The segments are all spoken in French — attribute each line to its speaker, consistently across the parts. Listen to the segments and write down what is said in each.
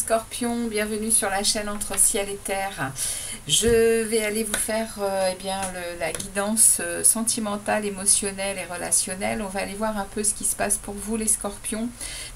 Speaker 1: scorpions, bienvenue sur la chaîne Entre Ciel et Terre. Je vais aller vous faire la guidance sentimentale, émotionnelle et relationnelle. On va aller voir un peu ce qui se passe pour vous les scorpions.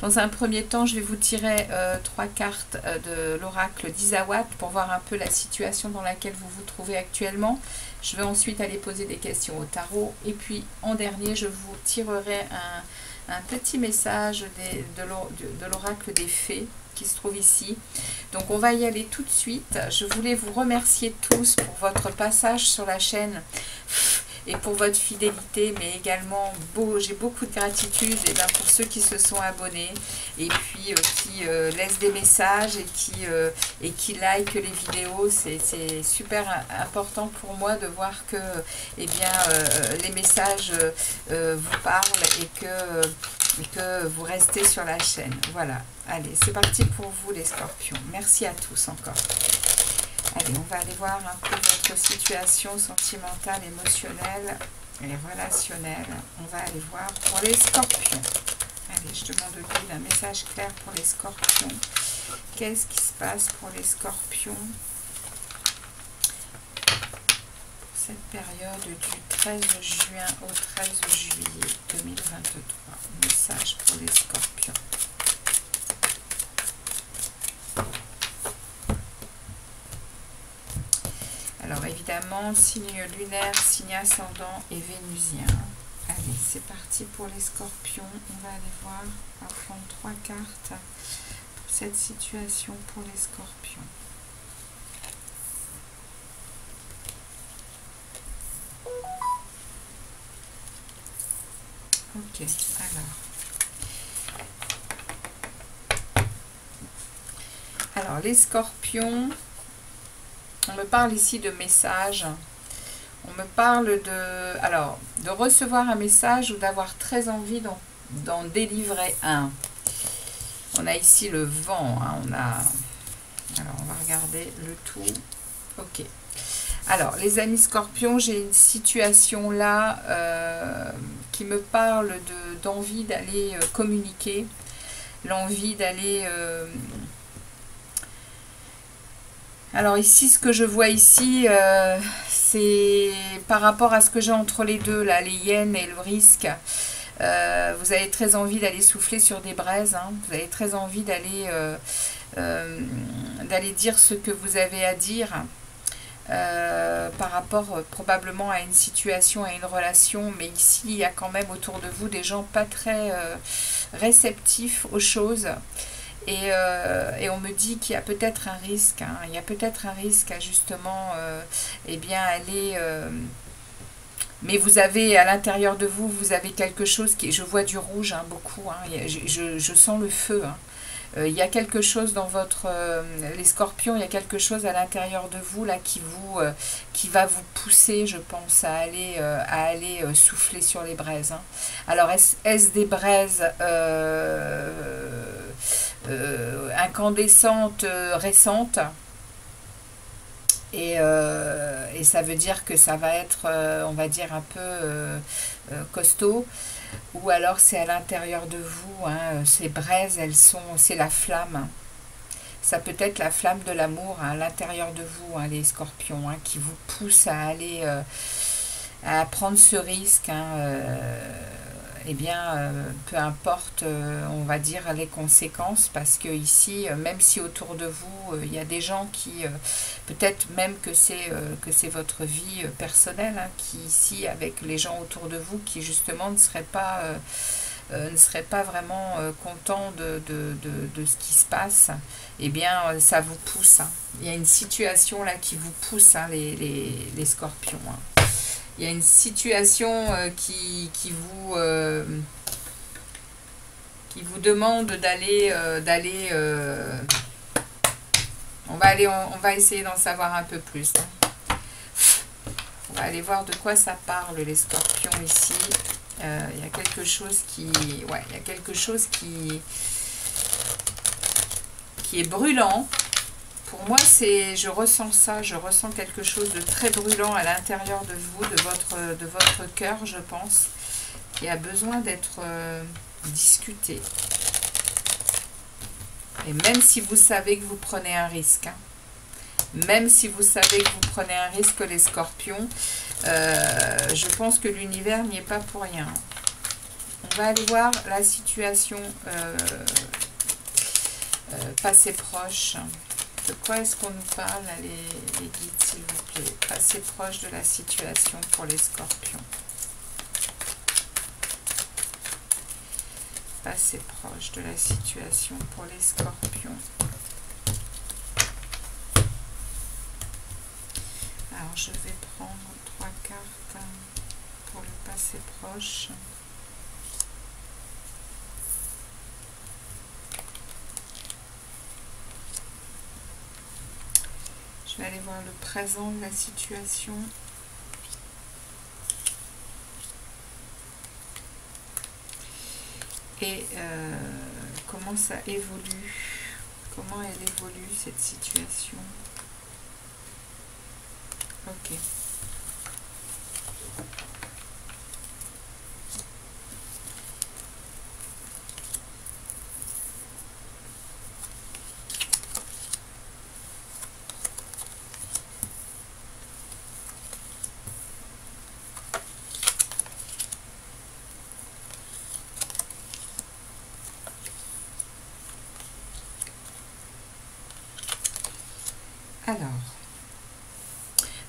Speaker 1: Dans un premier temps, je vais vous tirer 3 cartes de l'oracle d'Isawat pour voir un peu la situation dans laquelle vous vous trouvez actuellement. Je vais ensuite aller poser des questions au tarot. Et puis en dernier, je vous tirerai un petit message de l'oracle des fées qui se trouve ici. Donc on va y aller tout de suite. Je voulais vous remercier tous pour votre passage sur la chaîne et pour votre fidélité, mais également j'ai beaucoup de gratitude pour ceux qui se sont abonnés et puis qui laissent des messages et qui like les vidéos. C'est super important pour moi de voir que les messages vous parlent et que vous restez sur la chaîne. Voilà, allez, c'est parti pour vous les scorpions. Merci à tous encore. Allez, on va aller voir un peu votre situation sentimentale, émotionnelle et relationnelle. On va aller voir pour les scorpions. Allez, je demande au guide un message clair pour les scorpions. Qu'est-ce qui se passe pour les scorpions pour cette période du 13 juin au 13 juillet 2023? Message pour les scorpions. Alors évidemment, signe lunaire, signe ascendant et vénusien. Allez, c'est parti pour les scorpions. On va aller voir, on va prendre 3 cartes pour cette situation pour les scorpions. Ok, alors les scorpions, on me parle ici de messages. On me parle de recevoir un message ou d'avoir très envie d'en délivrer un. On a ici le vent. Alors, on va regarder le tout. Ok. Alors, les amis scorpions, j'ai une situation là qui me parle d'envie d'aller communiquer. L'envie d'aller... Alors ici, ce que je vois ici, c'est par rapport à ce que j'ai entre les deux, là, les hyènes et le risque. Vous avez très envie d'aller souffler sur des braises, hein. Vous avez très envie d'aller dire ce que vous avez à dire par rapport probablement à une situation, à une relation. Mais ici, il y a quand même autour de vous des gens pas très réceptifs aux choses. Et on me dit qu'il y a peut-être un risque, hein, il y a peut-être un risque à justement aller... mais vous avez à l'intérieur de vous, vous avez quelque chose qui... Je vois du rouge, hein, beaucoup, hein, je sens le feu. Hein. Il y a quelque chose dans votre... les scorpions, il y a quelque chose à l'intérieur de vous là qui va vous pousser, je pense, à aller souffler sur les braises. Hein. Alors, est-ce des braises... incandescente récente et ça veut dire que ça va être on va dire un peu costaud, ou alors c'est à l'intérieur de vous, hein, ces braises c'est la flamme, ça peut être la flamme de l'amour, hein, à l'intérieur de vous, hein, les scorpions, hein, qui vous pousse à aller à prendre ce risque, hein, peu importe, on va dire, les conséquences, parce que ici, même si autour de vous, il y a des gens qui, peut-être même que c'est votre vie personnelle, hein, qui ici, avec les gens autour de vous, qui justement ne seraient pas vraiment contents de ce qui se passe, ça vous pousse. Hein. Il y a une situation là qui vous pousse, hein, les scorpions. Hein. Il y a une situation qui vous demande d'aller... on va essayer d'en savoir un peu plus. Hein. On va aller voir de quoi ça parle, les scorpions, ici. Il y a quelque chose qui... Ouais, il y a quelque chose qui est brûlant. Pour moi, je ressens ça, je ressens quelque chose de très brûlant à l'intérieur de vous, de votre cœur, je pense, qui a besoin d'être discuté. Et même si vous savez que vous prenez un risque, hein, même si vous savez que vous prenez un risque, les scorpions, je pense que l'univers n'y est pas pour rien. On va aller voir la situation passé proche. De quoi est-ce qu'on nous parle, là, les guides, s'il vous plaît? Passé proche de la situation pour les scorpions. Passé proche de la situation pour les scorpions. Alors, je vais prendre 3 cartes pour le passé proche. Je vais aller voir le présent de la situation. Et comment ça évolue. Comment elle évolue, cette situation. Ok. Alors,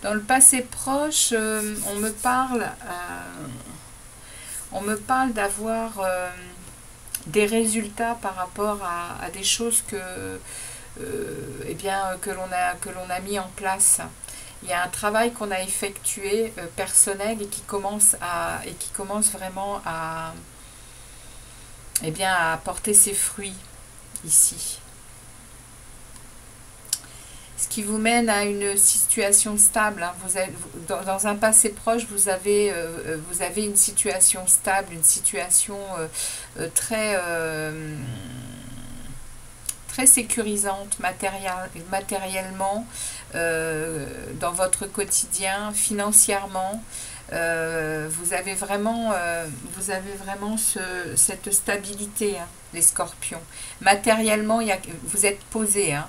Speaker 1: dans le passé proche, on me parle d'avoir des résultats par rapport à des choses eh bien, que l'on a mis en place. Il y a un travail qu'on a effectué personnel et qui commence vraiment eh bien, à porter ses fruits ici. Ce qui vous mène à une situation stable. Hein. Dans un passé proche, vous avez une situation stable, une situation très sécurisante matériellement, dans votre quotidien, financièrement. Vous avez vraiment cette stabilité, hein, les scorpions. Matériellement, vous êtes posé, hein.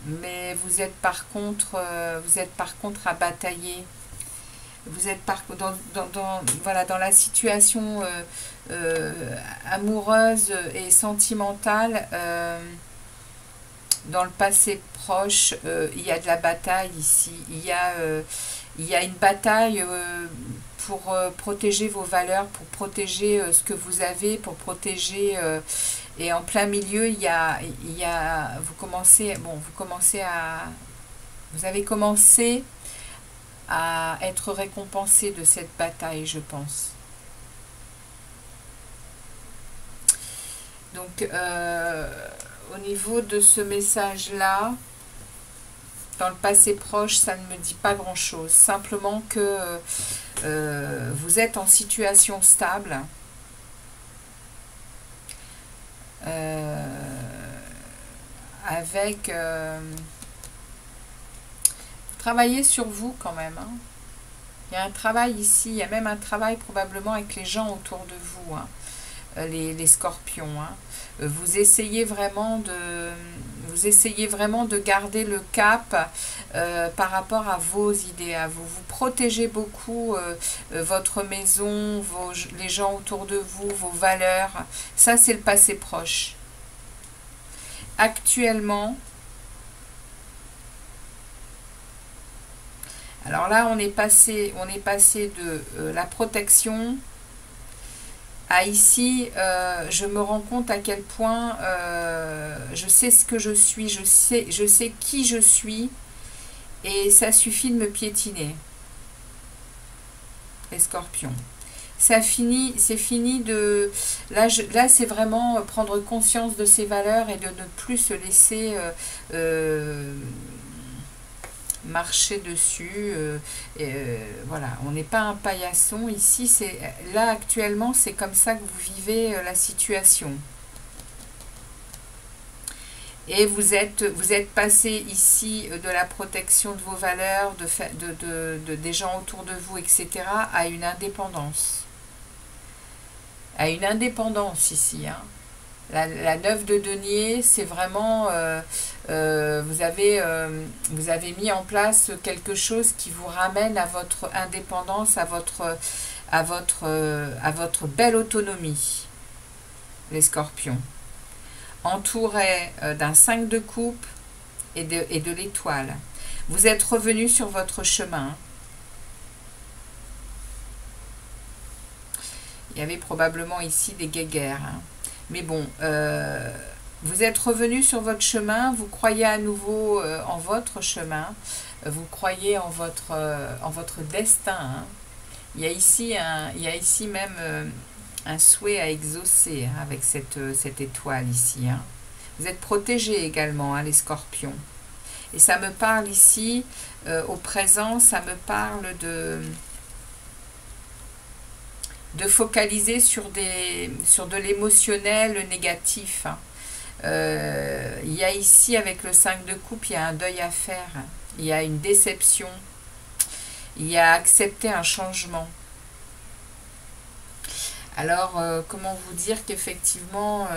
Speaker 1: Mais vous êtes par contre à batailler. Vous êtes voilà, dans la situation amoureuse et sentimentale. Dans le passé proche, il y a de la bataille ici. Il y a une bataille pour protéger vos valeurs, pour protéger ce que vous avez, pour protéger... et en plein milieu, vous avez commencé à être récompensé de cette bataille, je pense. Donc, au niveau de ce message-là, dans le passé proche, ça ne me dit pas grand-chose. Simplement que vous êtes en situation stable. Avec travailler sur vous quand même, hein. Il y a un travail ici, il y a même un travail probablement avec les gens autour de vous, hein, les scorpions, hein. Vous essayez vraiment de garder le cap par rapport à vos idées à vous. Vous protégez beaucoup votre maison, les gens autour de vous, vos valeurs. Ça, c'est le passé proche. Actuellement, alors là, on est passé de la protection à ici, je me rends compte à quel point je sais ce que je suis, je sais qui je suis, et ça suffit de me piétiner, les scorpions. C'est fini de... Là, c'est vraiment prendre conscience de ses valeurs et de ne plus se laisser marcher dessus. Voilà, on n'est pas un paillasson ici. Là, actuellement, c'est comme ça que vous vivez la situation. Et vous êtes passé ici de la protection de vos valeurs, des gens autour de vous, etc., à une indépendance. À une indépendance ici, hein. La 9 de denier, c'est vraiment, vous avez mis en place quelque chose qui vous ramène à votre indépendance, à votre belle autonomie, les scorpions. Entouré d'un 5 de coupe et de l'étoile. Vous êtes revenu sur votre chemin. Il y avait probablement ici des guéguerres. Hein. Mais bon, vous êtes revenu sur votre chemin, vous croyez à nouveau en votre chemin, vous croyez en votre destin. Hein. Il y a ici même un souhait à exaucer hein, avec cette étoile ici. Hein. Vous êtes protégés également, hein, les scorpions. Et ça me parle ici, au présent, ça me parle de focaliser sur de l'émotionnel négatif. Hein. Il y a ici, avec le 5 de coupe, il y a un deuil à faire. Il y a une déception. Il y a accepter un changement. Alors, comment vous dire qu'effectivement,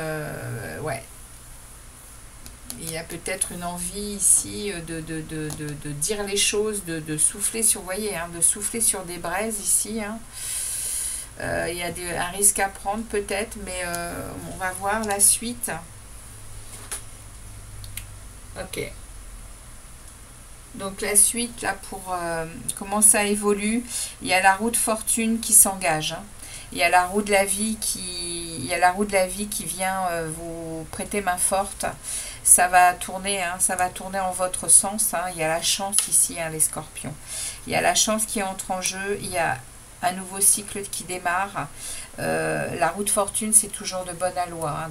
Speaker 1: ouais, il y a peut-être une envie ici de dire les choses, de souffler sur, vous voyez, hein, de souffler sur des braises ici. Hein. Il y a un risque à prendre peut-être, mais on va voir la suite. Ok. Donc la suite, là, pour comment ça évolue, il y a la roue de fortune qui s'engage. Hein. Il y a la roue de la vie qui vient vous prêter main forte. Ça va tourner, hein, ça va tourner en votre sens. Hein. Il y a la chance ici, hein, les scorpions. Il y a la chance qui entre en jeu. Il y a un nouveau cycle qui démarre. La roue de fortune, c'est toujours de bonne aloi hein,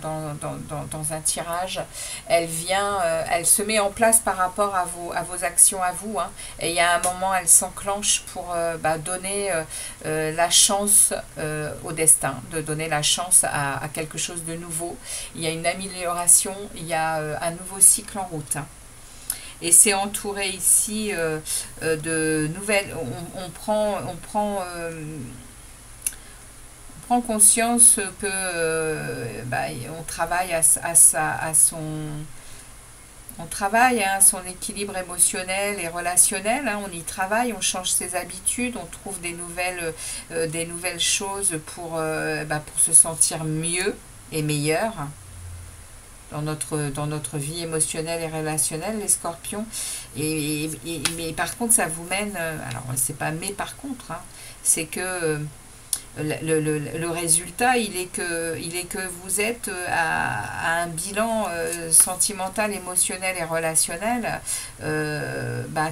Speaker 1: dans un tirage. Elle vient, elle se met en place par rapport à vos actions à vous. Hein, et il y a un moment, elle s'enclenche pour donner la chance au destin, de donner la chance à quelque chose de nouveau. Il y a une amélioration, il y a un nouveau cycle en route. Hein. Et c'est entouré ici de nouvelles... On prend conscience que on travaille on travaille à son équilibre émotionnel et relationnel, hein, on y travaille, on change ses habitudes, on trouve des nouvelles choses pour se sentir mieux et meilleur dans notre vie émotionnelle et relationnelle, les scorpions. Mais par contre, ça vous mène... alors, c'est pas mais par contre, hein, c'est que... le résultat, il est que vous êtes à un bilan sentimental, émotionnel et relationnel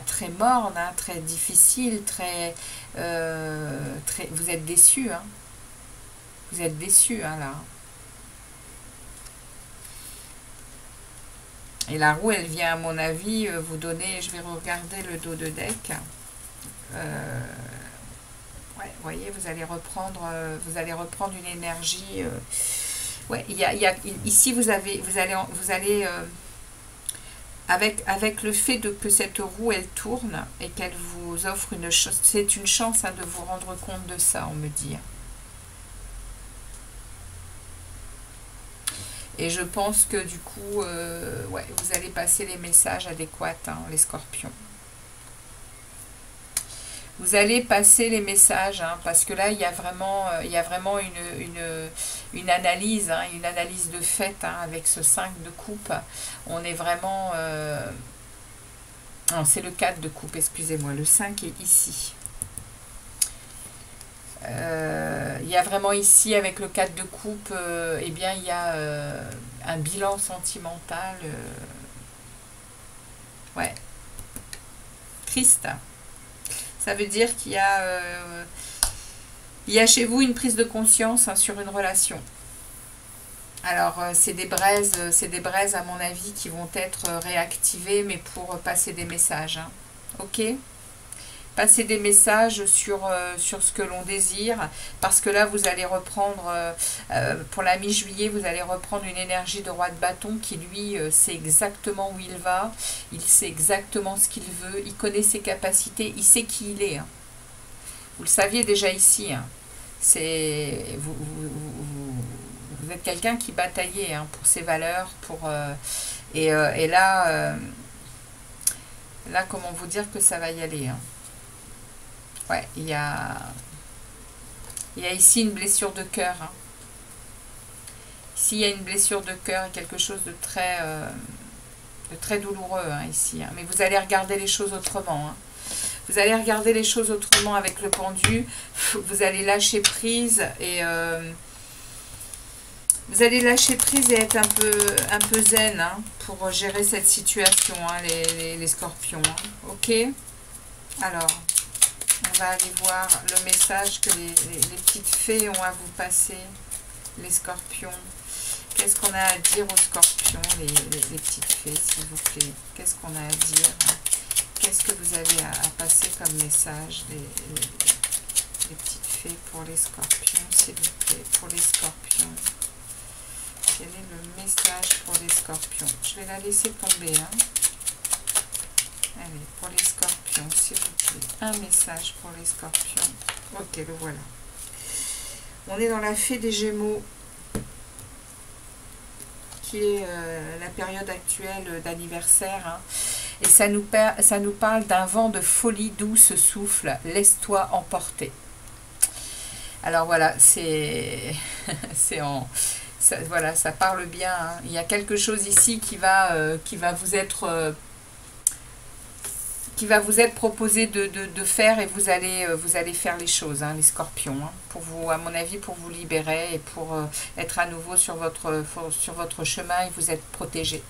Speaker 1: très morne, hein, très difficile, très vous êtes déçus. Hein. Vous êtes déçus, hein, là. Et la roue, elle vient, à mon avis, vous donner... Je vais regarder le dos de deck. Ouais, vous voyez, vous allez reprendre une énergie. Ouais, ici vous allez avec le fait que cette roue elle tourne et qu'elle vous offre une chance, c'est une chance hein, de vous rendre compte de ça, on me dit. Et je pense que du coup, ouais, vous allez passer les messages adéquats, hein, les scorpions. Vous allez passer les messages, hein, parce que là, il y a vraiment une analyse, hein, une analyse de fait hein, avec ce 5 de coupe. On est vraiment... non, c'est le 4 de coupe, excusez-moi. Le 5 est ici. Il y a vraiment ici, avec le 4 de coupe, eh bien, il y a un bilan sentimental. Ouais. Triste. Ça veut dire qu'il y a chez vous une prise de conscience hein, sur une relation. Alors, c'est des braises à mon avis qui vont être réactivées, mais pour passer des messages. Hein. Ok ? Passer des messages sur ce que l'on désire, parce que là, vous allez reprendre, pour la mi-juillet, vous allez reprendre une énergie de roi de bâton qui, lui, sait exactement où il va, il sait exactement ce qu'il veut, il connaît ses capacités, il sait qui il est. Hein. Vous le saviez déjà ici. Hein. Vous vous êtes quelqu'un qui bataillait hein, pour ses valeurs, et là, là, comment vous dire que ça va y aller hein. Ouais, il y a ici une blessure de cœur. Hein. Ici, il y a une blessure de cœur et quelque chose de très douloureux hein, ici. Hein. Mais vous allez regarder les choses autrement. Hein. Vous allez regarder les choses autrement avec le pendu. Vous allez lâcher prise et vous allez lâcher prise et être un peu zen hein, pour gérer cette situation, hein, les scorpions. Hein. Ok. Alors, on va aller voir le message que les petites fées ont à vous passer, les scorpions. Qu'est-ce qu'on a à dire aux scorpions, les petites fées, s'il vous plaît? Qu'est-ce qu'on a à dire? Qu'est-ce que vous avez à passer comme message, les petites fées pour les scorpions, s'il vous plaît, pour les scorpions? Quel est le message pour les scorpions? Je vais la laisser tomber. Hein. Allez, pour les scorpions, s'il vous plaît. Un message pour les scorpions. Ok, le voilà. On est dans la fée des Gémeaux, qui est la période actuelle d'anniversaire. Hein. Et ça nous parle d'un vent de folie douce souffle. Laisse-toi emporter. Alors voilà, c'est voilà, ça parle bien. Hein. Il y a quelque chose ici qui va vous être proposé de faire, et vous allez faire les choses, hein, les scorpions, hein, pour vous, à mon avis, pour vous libérer et pour être à nouveau sur votre chemin et vous être protégé.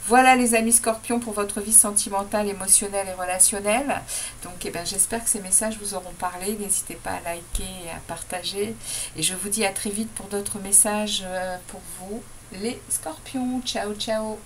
Speaker 1: Voilà les amis scorpions pour votre vie sentimentale, émotionnelle et relationnelle. Donc j'espère que ces messages vous auront parlé. N'hésitez pas à liker et à partager. Et je vous dis à très vite pour d'autres messages pour vous, les scorpions. Ciao, ciao.